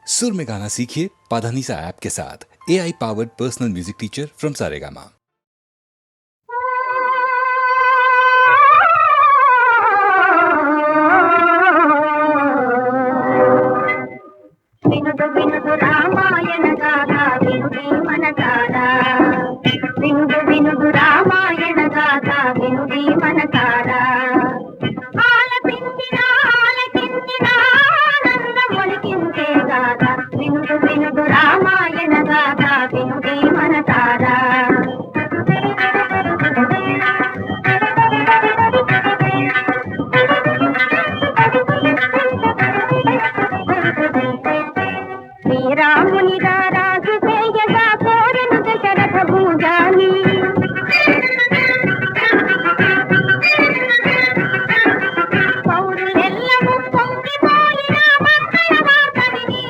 सुर में गाना सीखिए पाधानीसा ऐप के साथ। AI powered personal music teacher from Saregama. వినుదు వినుదు రామాయణ గాథ వినుడి మనసారా, వినుదు వినుదు రామాయణ గాథ వినుడి మనసారా. ఆలపించిన ఆలకించిన ఆనందమొలికించే గాథ వినుదు వినుదు రామాయణ గాథ వినుడి మనసారా. శ్రీరాముని రాజు చేయగా కోరెను దశరథ భూజాని, పౌరులెల్లము పొంగిపోయిన మంగళ వార్త విని,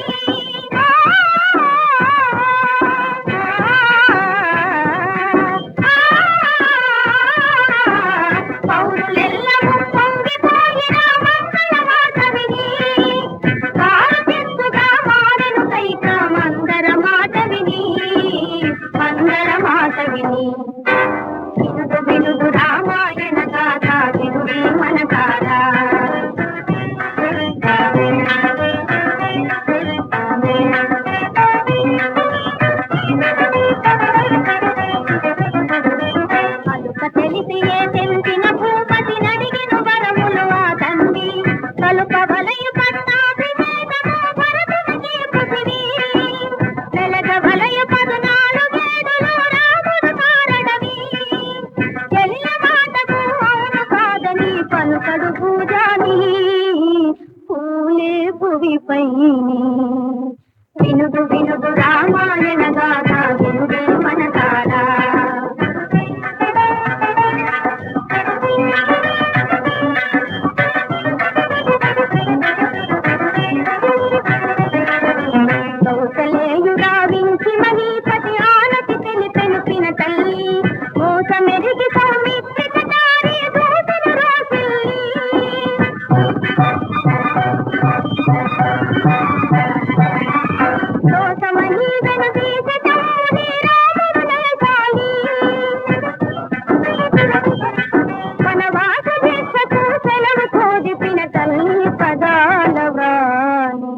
పౌరులెల్లము పొంగిపోయిన మంగళ వార్త విని, కారచెత్తుగా మారెను కైక మందర మాట విని, మందర మాట విని. వినుదు వినుదు రామాయణ గాథ వినుడి మనసారా. అలుక తెలిసి ఏ తెంపిన భూపతి నడిగిను వరములు ఆ తండ్రి, కలుప వలయు పట్టాభిషేకము భరతునికి పృథివీ, వెలగ వలయు 14 ఏడులు రాముడు కారడవి, చెలియ మాటకు అవును కాదని పలుకడు భూజాని, పూలే భువిపై. వినుదు వినుదు రామాయణ గాథ వినుడి మనసారా. కౌసలేయుడా వించి మహీపతి ఆనతి తెలిపెను పిన తల్లి, మోసమెరిగి సౌమిత్రిక దారి దూతను రాసిల్లి, దోషమని వెనుదీస చౌని రాముడు దయశాలి, వనవాస దీక్షకు సెలవు కోదిపిన తల్లి పదాల వ్రాలి.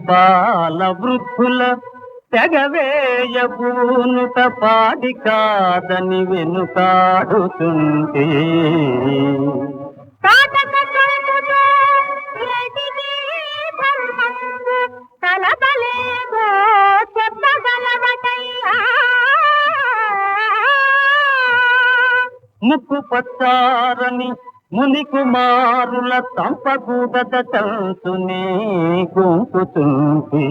బాల వృద్ధుల తెగవేయ పూనుత పాడి కాదని వెనుకాడుతుంటే, ముక్కు పచ్చారని ముని కుమారుల సంపకూడత చంచుని గుంపుతుంటే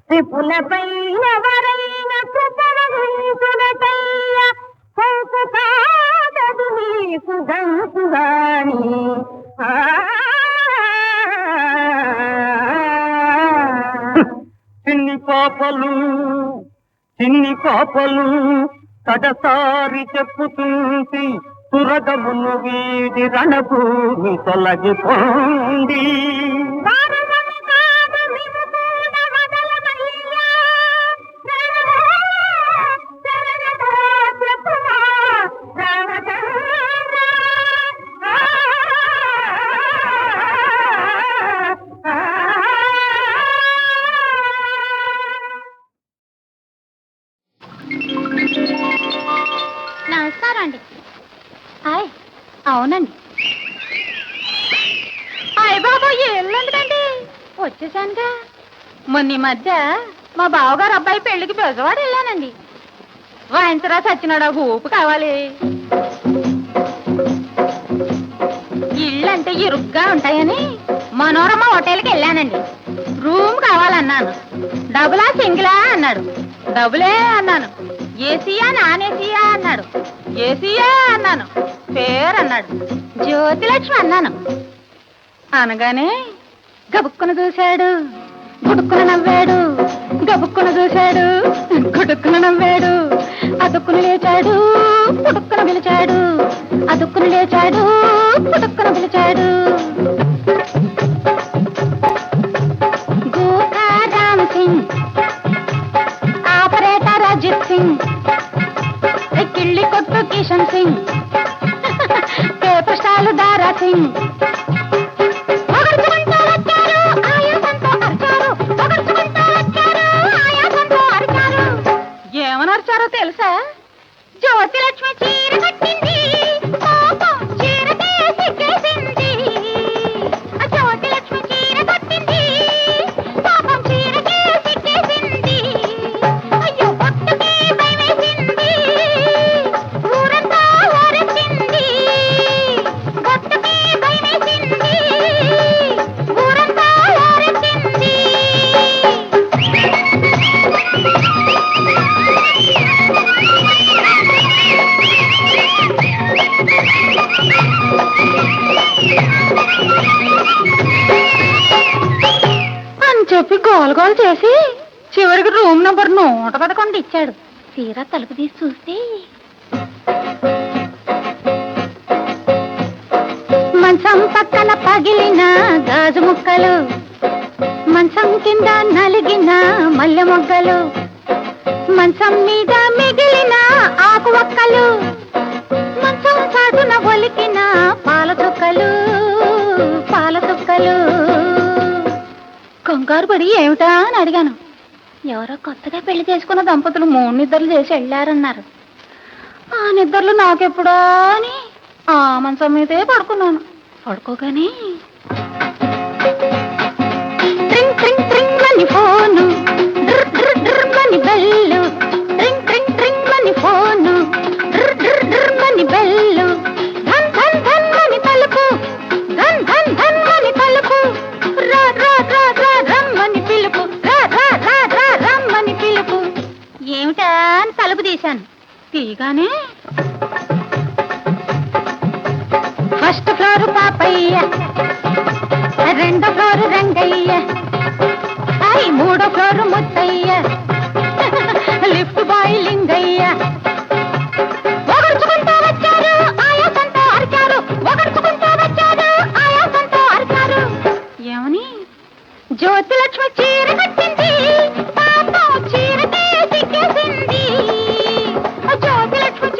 త్రిపులపై ఎవరైన కృపణులపయ్య కొంకు కాదదు నీకు గంకుగాని చిన్ని పాపలు కడసారి చెప్పుతుంది తురగమును వీడి రణభూమి తొలగిపోండి నమస్కారం అండి. అవునండి. అయ్య బాబా ఎల్లుండకండి, వచ్చేసానుగా. మొన్న ఈ మధ్య మా బావగారు అబ్బాయి పెళ్లికి బెజవాడ వెళ్ళానండి. వాయించరా సచ్చినాడా ఊపు కావాలి. ఇళ్ళంటే ఇరుగ్గా ఉంటాయని మనోరమ హోటల్కి వెళ్ళానండి. రూమ్ కావాలన్నాను. డబులా సింగిలా అన్నాడు. డబులే అన్నాను. ఏసీయా నాన్ ఏసీయా అన్నాడు. ఏసీయా అన్నాను. పేరు అన్నాడు. జ్యోతిలక్ష్మి అన్నాను. అనగానే గబుక్కున చూశాడు, గుడుక్కున నవ్వాడు. గబుక్కున చూశాడు, గుడుక్కున నవ్వాడు. అదుక్కున లేచాడు, పుడుక్కున పిలిచాడు. అదుక్కున లేచాడు, పుడుక్కున పిలిచాడు. గోకారామ్ సింగ్, ఆపరేటర్ అజిత్ సింగ్, కిళ్ళి కొట్టు కిషన్ సింగ్, పేపర్ స్టాలు దారా సింగ్. ఏమని అరిచారో తెలుసా? జ్యోతిలక్ష్మి చీర కట్టింది, పాపం చీరకే సిగ్గేసింది. జ్యోతిలక్ష్మి చీర కట్టింది, పాపం చీరకే సిగ్గేసింది. అయ్యో పొట్టుకి భయమేసింది, ఊరంతా ఊరెత్తింది. పొట్టుకి భయమేసింది, ఊరంతా ఊరెత్తింది. అని చెప్పి గోల్ గోల్ చేసి చివరికి రూమ్ నంబర్ 111 ఇచ్చాడు. తీరా తలుపు తీసి చూస్తే మంచం పక్కన పగిలిన గాజు ముక్కలు, మంచం కింద నలిగిన మల్లె మొగ్గలు, మంచం మీద మిగిలిన ఆకు ఒక్కలు, మంచం చాటున ఒలికిన పాల చుక్కలు, పాల చుక్కలు. కంగారు పడి ఏమిటా అని అడిగాను. ఎవరో కొత్తగా పెళ్లి చేసుకున్న దంపతులు 3 నిద్రలు చేసి వెళ్ళారన్నారు. ఆ నిద్రలు నాకెప్పుడా అని ఆ మంచం మీదే పడుకున్నాను. పడుకోగానే ట్రింగ్ ట్రింగ్ ట్రింగ్ అని ఫోను, డ్ర్ డ్ర్ డ్ర్ అని బెల్లు, ట్రింగ్ ట్రింగ్ ట్రింగ్ అని ఫోను, డ్ర్ డ్ర్ డ్ర్ అని బెల్లు, ధన్ ధన్ ధన్ అని తలుపు, ధన్ ధన్ ధన్ అని తలుపు, రా రా రా రా రమ్మని పిలుపు, రా రా రా రా రమ్మని పిలుపు. ఏమిటా అని తలుపు తీశాను. తీగానే ఫస్ట్ ఫ్లోర్ పాపయ్య, 2వ ఫ్లోర్ రంగయ్య, 3వ floor Muthaiah, lift boy Lingaiah. ఒగర్చుకుంటూ వచ్చారు, ఆయాసంతో అరిచారు. ఒగర్చుకుంటూ వచ్చారు, ఆయాసంతో అరిచారు. ఏమని? జ్యోతిలక్ష్మి చీర కట్టింది, పాపం చీరకే సిగ్గేసింది. జ్యోతిలక్ష్మి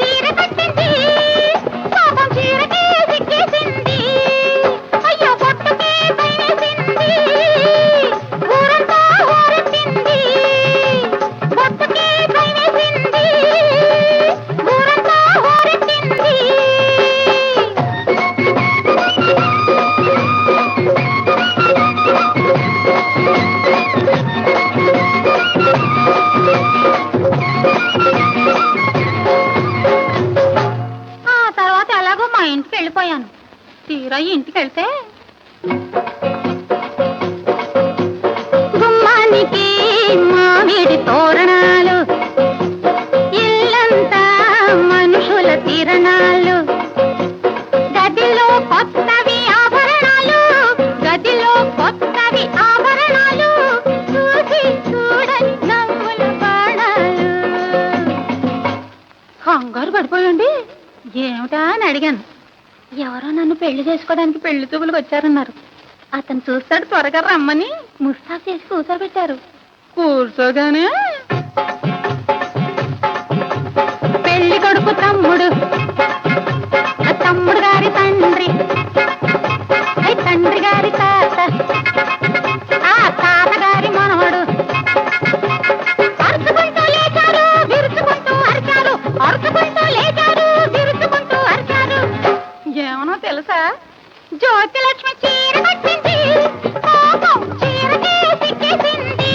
మామిడి తోరణాలు, ఇల్లంతా మనుషుల తిరణాలు. గదిలో కొత్తవి ఆభరణాలు, గదిలో కొత్తవి ఆభరణాలు, చూసి చూడని నవ్వుల బాణాలు. కంగారు పడిపోయండి. ఏమిటా అని అడిగాను. ఎవరో నన్ను పెళ్లి చేసుకోవడానికి పెళ్లి చూపులకు వచ్చారన్నారు. అతను చూస్తాడు త్వరగా రమ్మని ముస్తాబు చేసి కూర్చోబెట్టారు. కూర్చోగానే పెళ్లి కొడుకు తమ్ముడు, తమ్ముడు గారి తండ్రి, తండ్రి గారి తాత, ఆ తాత గారి మనవడు అరుచుకుంటూ లేచారు, విరుచుకుంటూ అరిచారు, అరుచుకుంటూ లేచారు, విరుచుకుంటూ అరిచారు. ఏమనో తెలుసా? జ్యోతి లక్ష్మి చీర కట్టింది, పాపం చీరకే సిక్కేసింది.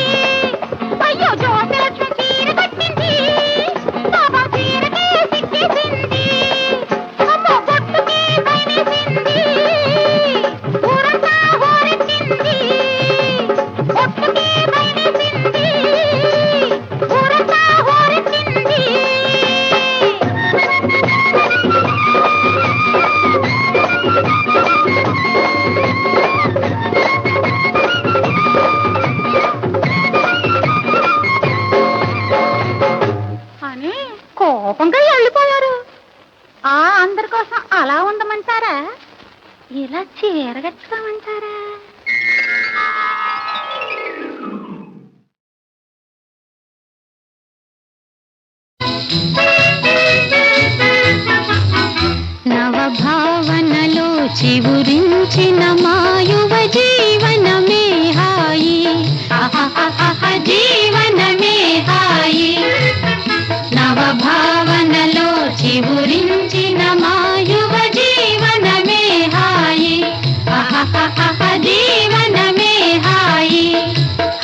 అయ్యో జ్యోతి లక్ష్మి చీర కట్టింది, పాపం చీరకే సిక్కేసింది. అమ్మో బొట్టుకి భయమేసింది, ఊరంతా హోరెత్తింది. బొట్టుకి భయమేసింది, ఊరంతా హోరెత్తింది. అని కోపంగా వెళ్ళిపోయారు. అందరి కోసం అలా ఉండమంటారా, ఇలా చీరగచ్చుకోమంటారా? నవభావనలో చివురించిన మాయువ జీవనమే హాయి, జీవనమే హాయి. నవభావనలో చివురించిన మాయువ జీవనమే హాయి, జీవనమే హాయి.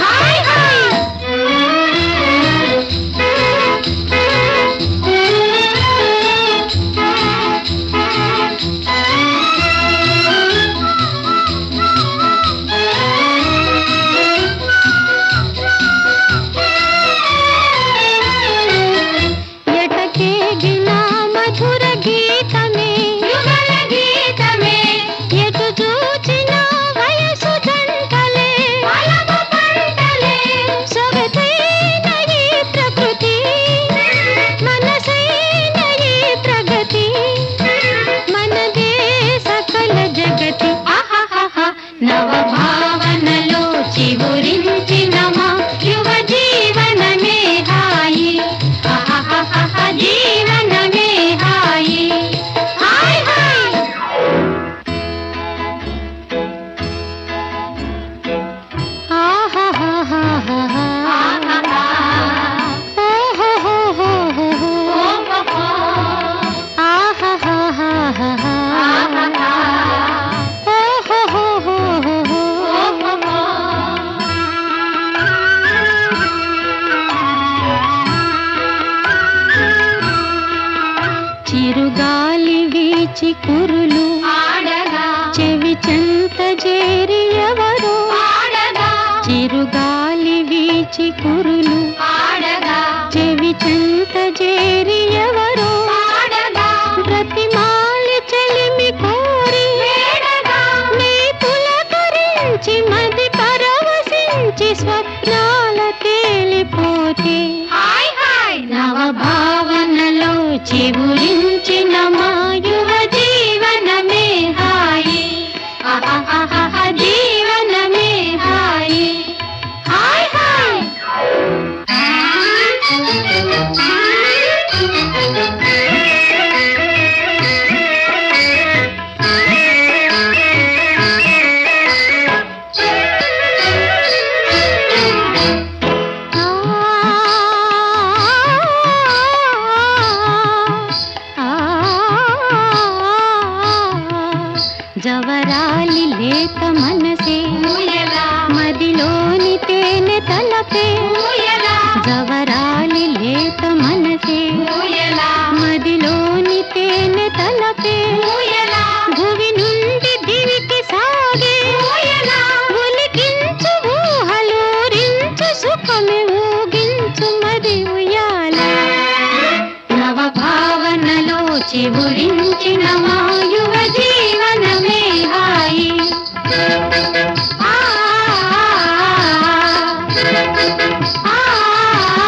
హాయ్ హాయ్ ఎటకేగిన మధుర గీతమే, యుగల గీతమే, ఎటు చూచిన వయసు జంటలే, వలపు పంటలే. సొగసైన ఈ ప్రకృతి, మనసైన ఈ ప్రగతి, మనదే సకల జగతి. నవభావనలో చివురించిన మా యువ జీవనమే హాయి, జీవనమే హాయి. హాయ్ హాయ్ చిరుగాలి వీచి కురులు ఆడగా, చెవి చెంత చేరి ఎవరు ఆడగా. చిరుగాలి వీచి కురులు ఆడగా, చెవి చెంత చేరి ఎవరు ఆడగా. ప్రతిమాలి చెలిమి కోరి వేడగా, నీ పులకరించి మది పరవశించి స్వప్నాల తేలిపోతే. హాయ్ హాయ్ నవభావనలో చివురించిన మాయువ జీవనమే హాయి, జీవనమే హాయి. హాయ్ హాయ్ జవరాలి లేత మనసే, మదిలోని తేనె తలపే. జవరాలి లేత మనసే, మదిలోని తేనె తలపే. భువి నుండి దివికి సాగే, ఒలికించు ఊహలూరించు సుఖమే ఊగి చిగురించిన మాయువ జీవనమే హాయి ఆ, ఆ, ఆ, ఆ.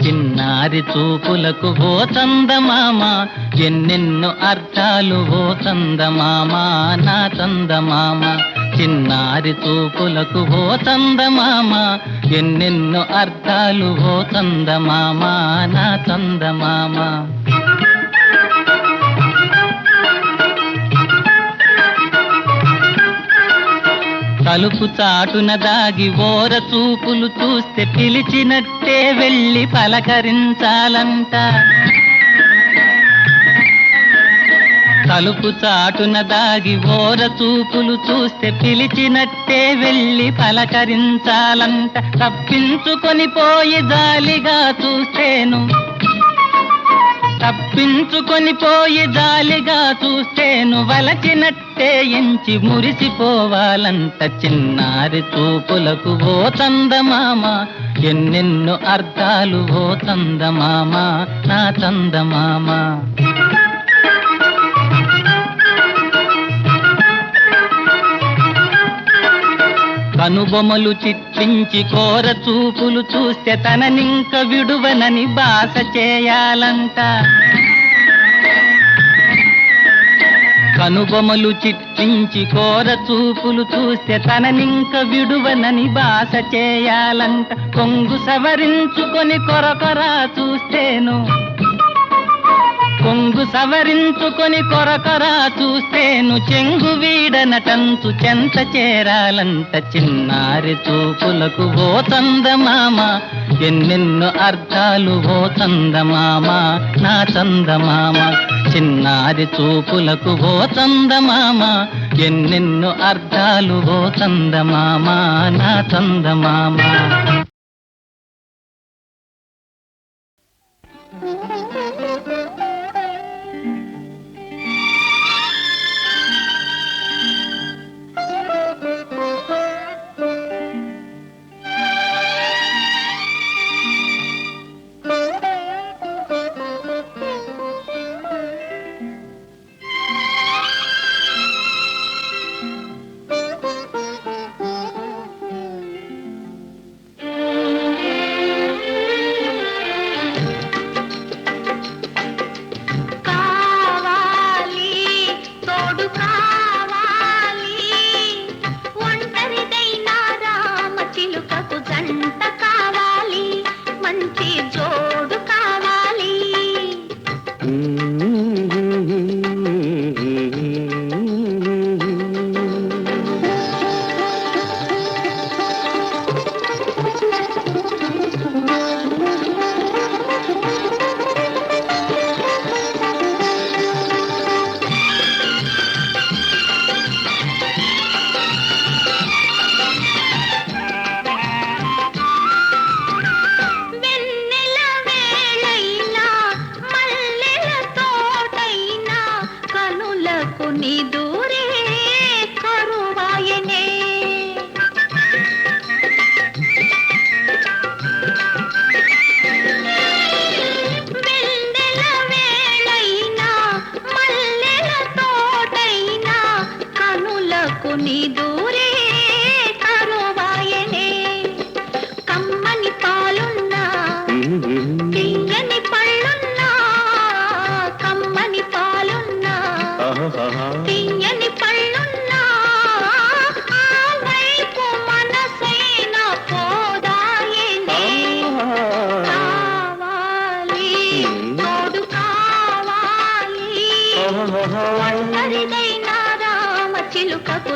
చిన్నారి చూపులకు ఓ చందమామ ఎన్నెన్నో అర్థాలు ఓ చందమామ నా చందమామ చిన్నారి చూపులకు ఓ చందమామ ఎన్నెన్నో అర్థాలు ఓ చందమామ నా చందమామ తలుపు చాటున దాగి ఓర చూపులు చూస్తే పిలిచినట్టే వెళ్ళి పలకరించాలంట తలుపు చాటున దాగి ఓర చూపులు చూస్తే పిలిచినట్టే వెళ్ళి పలకరించాలంట తప్పించుకొని పోయి జాలిగా చూస్తేను తప్పించుకొని పోయి జాలిగా చూస్తేను వలచినట్టే ఎంచి మురిసిపోవాలంట చిన్నారి చూపులకు ఓ చందమామ ఎన్నెన్నో అర్థాలు ఓ చందమామ నా చందమామ కనుబొమలు చిట్లించి కోర చూపులు చూస్తే తననింక విడువనని బాస చేయాలంట కనుబొమలు చిట్లించి కోర చూపులు చూస్తే తననింక విడువనని బాస చేయాలంట కొంగు సవరించుకొని కొరకొరా చూస్తేను కొంగు సవరించుకొని కొరకొరా చూస్తేను చెంగు వీడనటంచు చెంత చేరాలంట చిన్నారి చూపులకు ఓ చందమామ ఎన్నెన్నో అర్థాలు ఓ చందమామ నా చందమామ చిన్నారి చూపులకు ఓ చందమామ ఎన్నెన్నో అర్థాలు ఓ చందమామ నా చందమామ చిలుకకు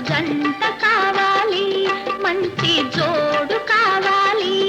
జంట కావాలి, మంచి జోడు కావాలి.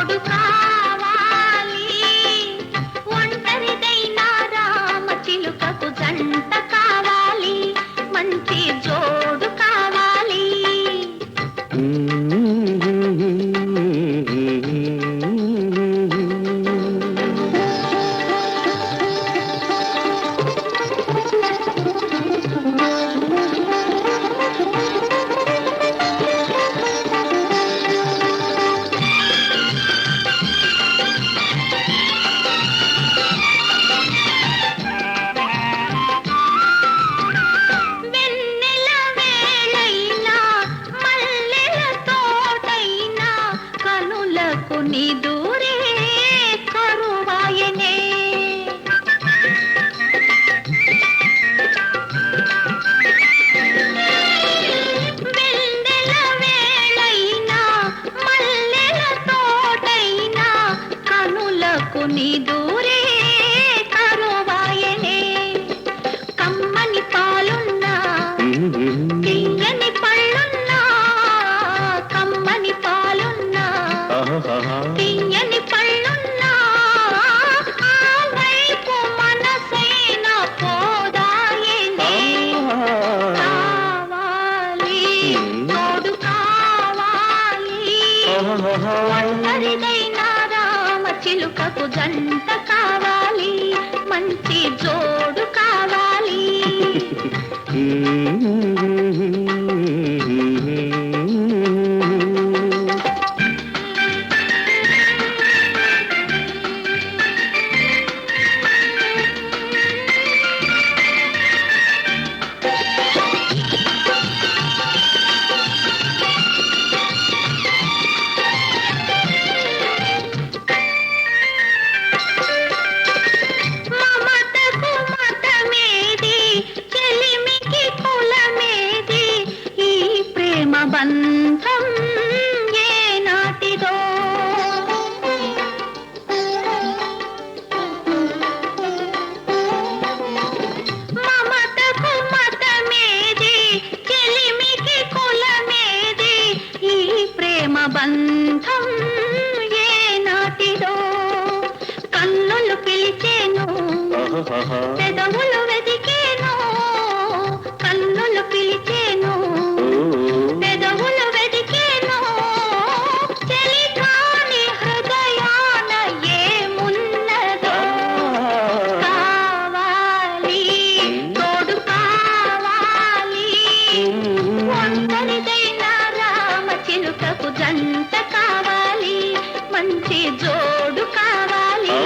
తోడు కావాలి ఒంటరిదైనా రామ చిలుకకు జంట కావాలి మంచి జోడు కావాలి వెన్నెల వేళైనా మల్లెల తోటైనా కనులకు నిదురే కరువాయనే వెన్నెల వేళైనా మల్లెల తోటైనా కనులకు నిదురే కరువాయనే కమ్మని పాలున్నా తీయని పళ్ళున్నా కమ్మని పాలున్నా తీయని పళ్ళున్నా ఆ వైపు మనసైనా పోదాయనే కావాలి తోడు కావాలి ఒంటరిదైనా రామ చిలుకకు జంట కావాలి మంచి జోడు కావాలి మమతకు మతమేది చెలిమికి కులమేది ఈ ప్రేమ బంధం ఏనాటిదో మమతకు మతమేది చెలిమికి కులమేది ఈ ప్రేమ బంధం ఏనాటిదో కన్నులు పిలిచేను పెదవులు వెదికేను కన్నులు పిలిచేను పెదవులు వెదికేను చెలికాని హృదయాన ఏమున్నదో కావాలి తోడు కావాలి ఒంటరిదైనా రామ చిలుకకు జంట కావాలి మంచి జోడు కావాలి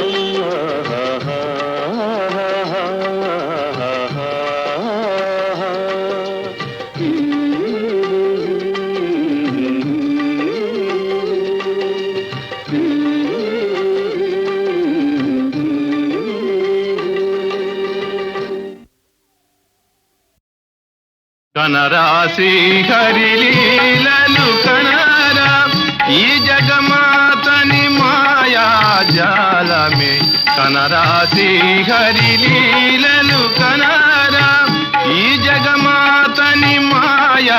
కనరా శ్రీహరిలీలలు కనరా ఈ జగమాతని మాయాజాలమే కనరా శ్రీహరిలీలలు కనరా ఈ జగమాతని మాయాజాలమే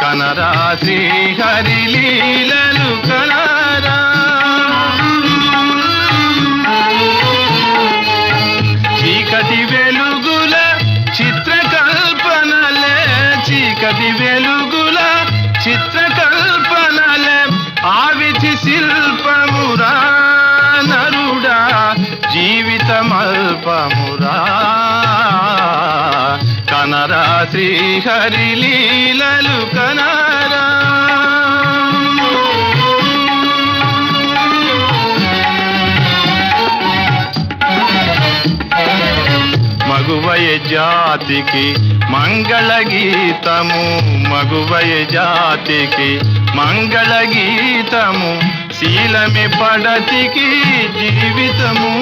కనరా శ్రీహరిలీలలు కనరా చీకటి వెలుగుల చిత్రకల్పనలే చీకటి వెలుగుల చిత్రకల్పనలే ఆవిధి శిల్పమురా నరుడా జీవితమల్పమురా కనరా శ్రీహరిలీలలు కనరా మగువయ జాతికి మంగళ గీతము మగువయ జాతికి మంగళ గీతము శీలమే పడతికి జీవితము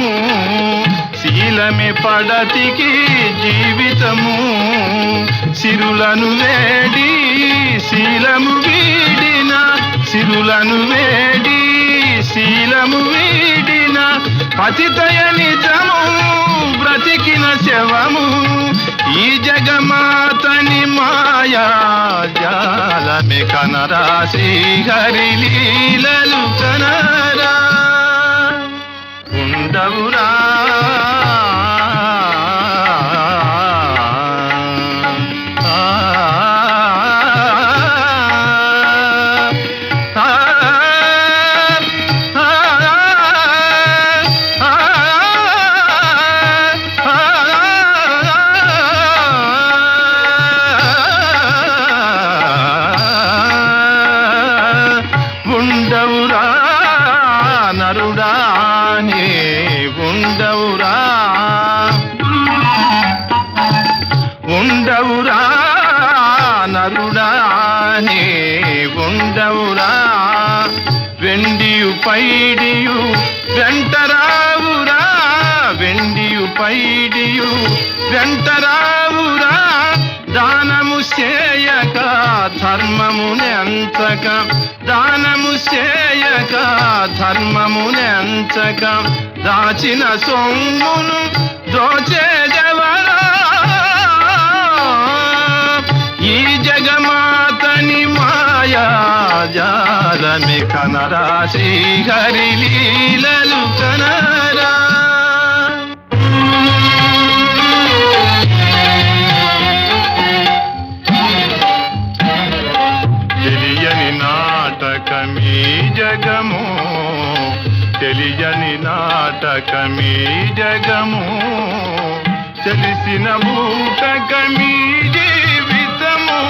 శీలమే పడతికి జీవితము సిరులను వేడి శీలము వీడిన సిరులను వేడి శీలము వీడిన పతితయ నిజము బ్రతికిన శవము ఈ జగమాతని మాయా జాలమే కనరా శ్రీహరిలీలలు నరుడానే ఉండవురా ఉండవురా నరుడానే ఉండవురా వెండియు పైడియు వెంటరావురా వెండియు పైడియు వెంటరావురా దానము చేయక ధర్మమునెంచక దానము చేయక ధర్మమునెంచక దాచిన సొమ్మును దోచేదెవరా ఈ జగమాతని మాయా జాలమి కనరా శ్రీహరి లీలలు కనరా తెలియని నాటకమీ జగము తెలియని నాటకమీ జగము తెలిసిన బూటకమీ జీవితము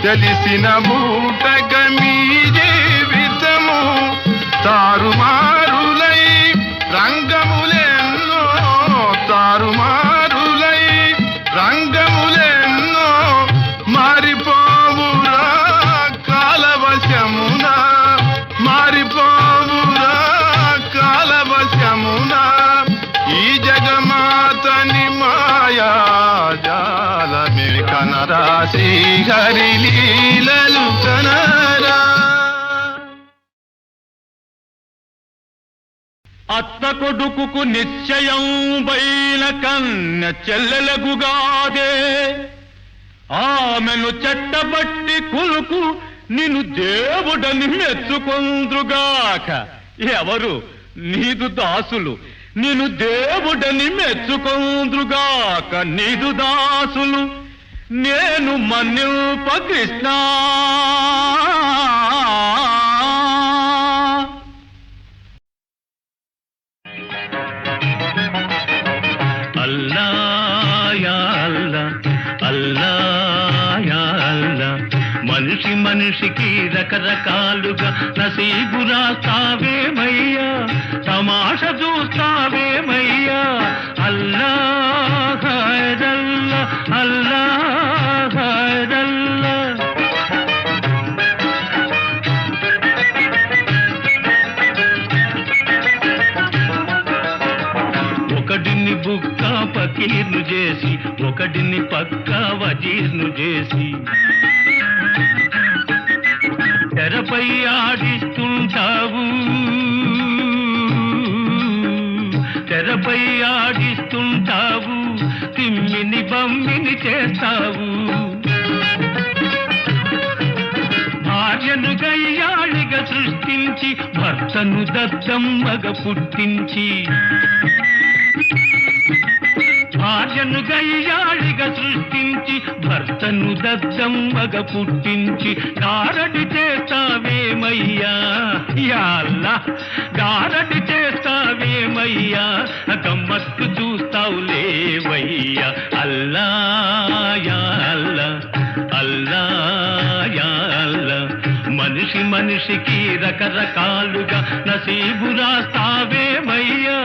తెలిసిన బూటకమీ జీవితము తారుమారులై రంగములెన్నో తారుమారులై రంగములెన్నో మారిపోవురా కాలవశమునా మారిపోవురా కాలవశమునా ఈ జగమాతని మాయా జాలమే కనరా శ్రీహరి లీలలు కనరా అత్త కొడుకుకు నిశ్చయం బైన కన్న చెల్లెలగుగాదే ఆమెను చెట్టబట్టి కులుకు నిన్ను దేవుడని మెచ్చుకొందుగాక ఎవరు నీదు దాసులు నిన్ను దేవుడని మెచ్చుకొందుగాక నీదు దాసులు నేను మన్నింప కృష్ణ అల్లా యా అల్లా అల్లా యా అల్లా మనిషి మనిషికి రకరకాలుగా నసీబు రాస్తావేమయ్యా తమాష చూస్తావేమయ్యా అల్లా ఖైరల్లా అల్లా ఖైరల్లా ఒకడిని బుక్క పకీర్ను చేసి ఒకడిని పక్క వజీర్ను చేసి తెరపై ఆడిస్తుంటావు తెరపై ఆడిస్తుంటావు తిమ్మిని బమ్మిని చేస్తావు భార్యను గయ్యాళిగా సృష్టించి భర్తను దద్దమ్మగా పుట్టించి భార్యను గయ్యాళిగా సృష్టించి భర్తను దద్దమ్మగా పుట్టించి గారడి చేస్తావేమయ్యా యా అల్లా గారడి చేస్తావేమయ్యా గమ్మత్తు చూస్తావులేవయ్యా అల్లా యా అల్లా అల్లా యా అల్లా మనిషి మనిషికి రకరకాలుగా నసీబు రాస్తావేమయ్యా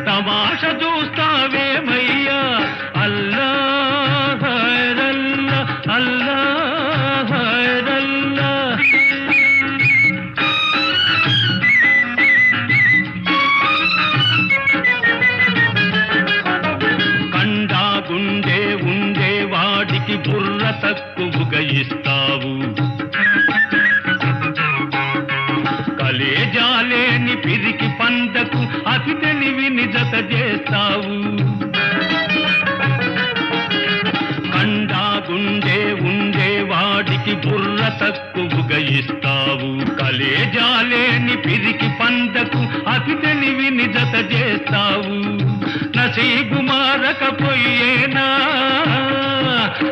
తమాష చూస్తావేమయ్యా అల్లా ఖైరల్లా అల్లా ఖైరల్లా కండా గుండె ఉండే వాడికి బుర్ర తక్కువగా ఇస్తావు కలేజాలేని పిరికి పంటకు అతి తెలివిని జత చేస్తావు కండా గుండె ఉండే వాడికి బుర్ర తక్కువగా ఇస్తావు కలేజాలేని పిరికి పంటకు అతి తెలివిని జత చేస్తావు నసీబు మారకపోయేనా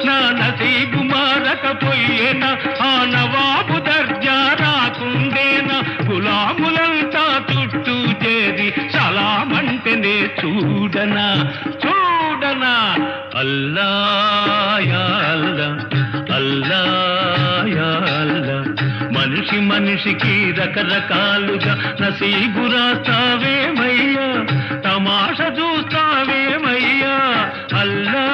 నా నసీబు మారకపోయేనా ఆ నవాబు దర్జా రాకుండేనా గులాములంతా చుట్టూ చేరి సలామంటేనే చూడనా చూడనా అల్లా యా అల్లా అల్లా యా అల్లా మనిషి మనిషికి రకరకాలుగా నసీగురాస్తావేమయ్యా, తమాష చూస్తావేమయ్యా. అల్లా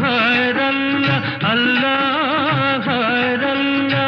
హైరల్లా, అల్లా హైరల్లా.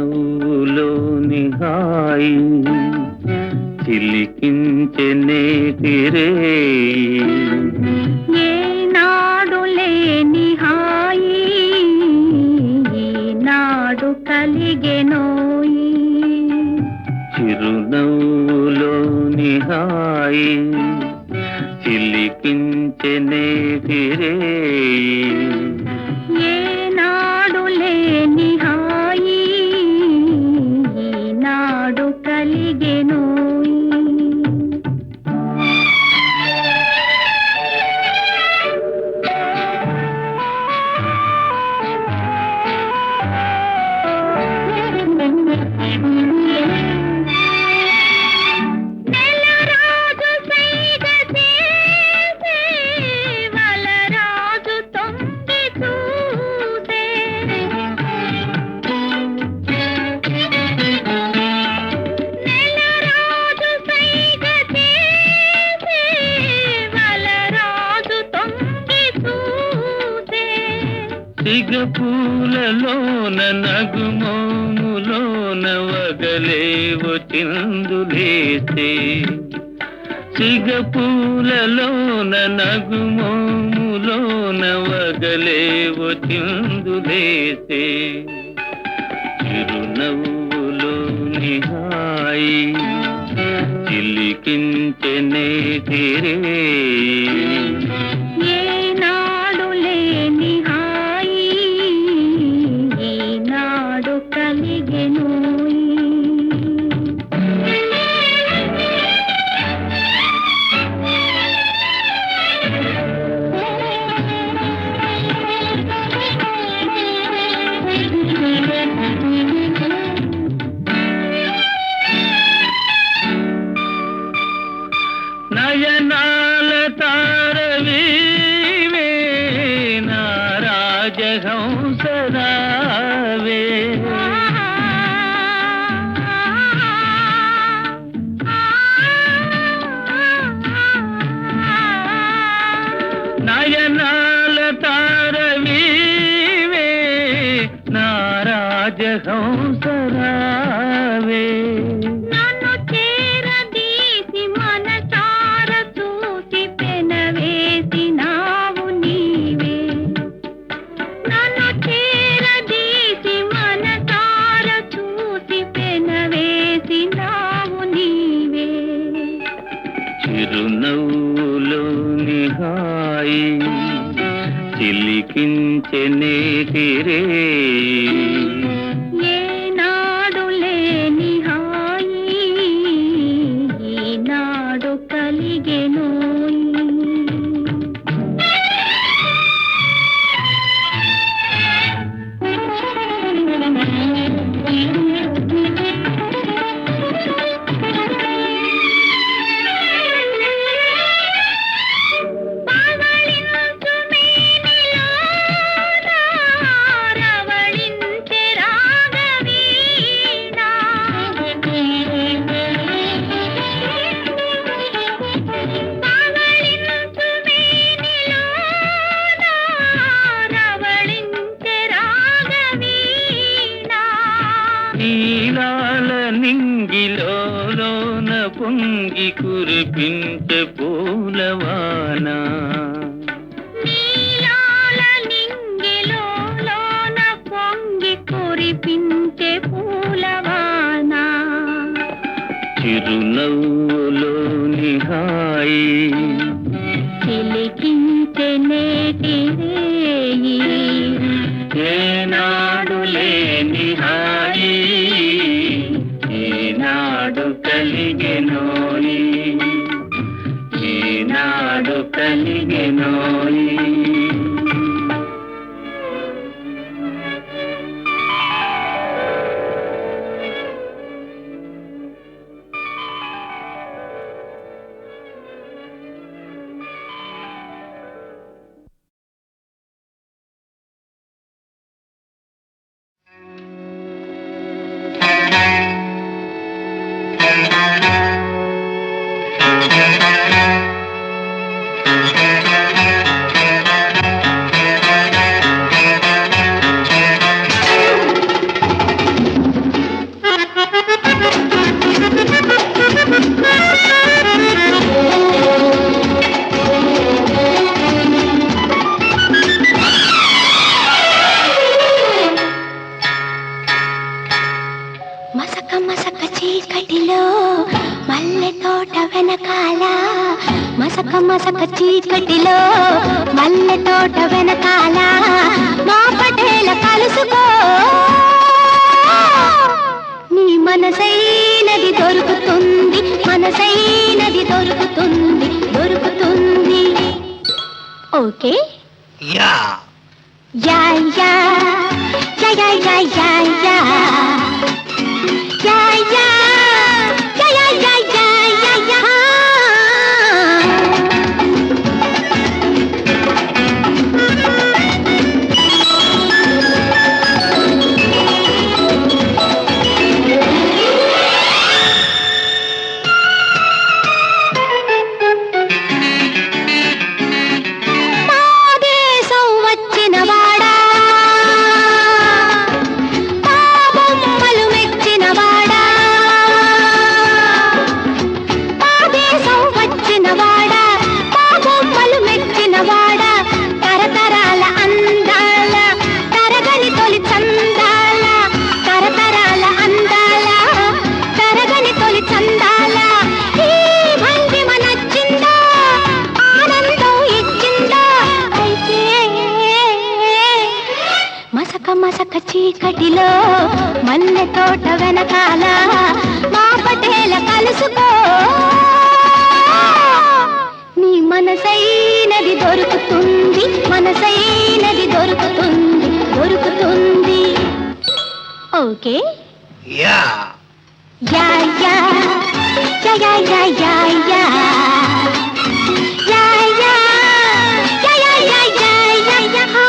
చిరునవ్వులోని హాయి చిలికించే నేతిరే, ఏనాడు లేని హాయి ఈనాడు కలిగెనోయి. చిరునవ్వులోని హాయి చిలికించే నేతిరే, ఏనాడు లేని హాయి ఈనాడు కలిగెనోయి. నెలరాజు సైగ చేసే వలరాజు తొంగి చూసే. నెలరాజు సైగ చేసే వలరాజు తొంగి చూసే. సిగపూలలోన నగుమోములోన వగలేవో చిందులేసే, సిగపూలలోన నగుమోములోన వగలేవో చిందులేసే. చిరునవ్వులోని హాయి చిలికించే నేతిరే, ఏనాడు లేని హాయి ఈనాడు కలిగెనోయి. నయనాల తారవీవే నా రాజహంసరావే, నయనాల తారవీవే నా రాజహంసరావే. నన్ను చేరదీసి మనసార చూసి పెనవేసినావు నీవే. నన్ను చేరదీసి మనసార చూసి పెనవేసినావు నీవే. చిరునవ్వులోని హాయి చిలికించే నేతిరే, ఏనాడు లేని హాయి ఈనాడు కలిగెనోయి. పవళించు మేనిలోన రవళించే రాగవీణ. పవళించు మేనిలోన రవళించే రాగవీణ. నీలాల నింగిలోన పొంగి కురిపించే పూలవాన, నీలాల నింగిలోన పొంగి కురిపించే పూలవాన. చిరునవ్వులోని హాయి చిలికించే మసక చీకటిలో మల్లె తోట వెనకాల మా పటేల కలుసుకో నీ మనసైనది దొరుకుతుంది మనసైనది దొరుకుతుంది దొరుకుతుంది ఓకే యా యా యా యా యా యా యా యా యా యా యా యా యా యా యా మాదేశం వచ్చిన వాడా బొమ్మలు మెచ్చిన వాడా మాదేశం వచ్చిన వాడా బొమ్మలు మెచ్చిన వాడా తరతరాల అందాల తరగని తొలి చందాల తరతరాల అందాల తరగని తొలి చందాల ఈ భంగిమ నచ్చిందా ఆనందం ఇచ్చిందా అయితే మసక మసక చీకటిలో మల్లె తోట వెనకాల మా పటేల కలుసుకో నీ మనసైనది దొరుకుతుంది మనసైనది దొరుకుతుంది దొరుకుతుంది ఓకే యా యా యా యా యా యా యా యా యా యా యా యా యా యా యా యా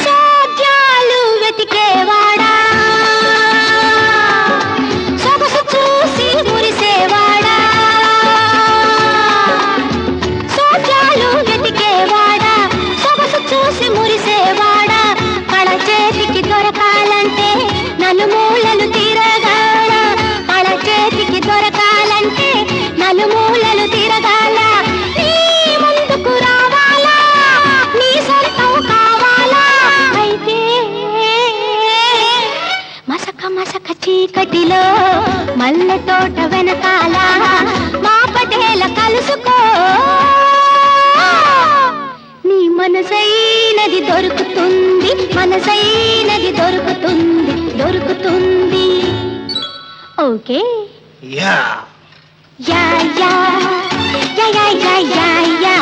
సోద్యాలు వెతికేవాడా సొగసు చూసి మురిసేవాడా సోద్యాలు వెతికేవాడా సొగసు చూసి మురిసేవాడా కళ చేతికి దొరకాలంటే నలుమూలలు తిరగాల కళ చేతికి దొరకాలంటే నలుమూలలు తిరగాల నీ ముందుకు రావాలా నీ సొంతం కావాలా అయితే మసక మసక చీకటిలో మల్లె తోట వెనకాల మా పటేల కలుసుకో నీ మనసైనది దొరుకుతుంది మనసైనది దొరుకుతుంది దొరుకుతుంది ఓకే యా యా యా యా యా యా యా యా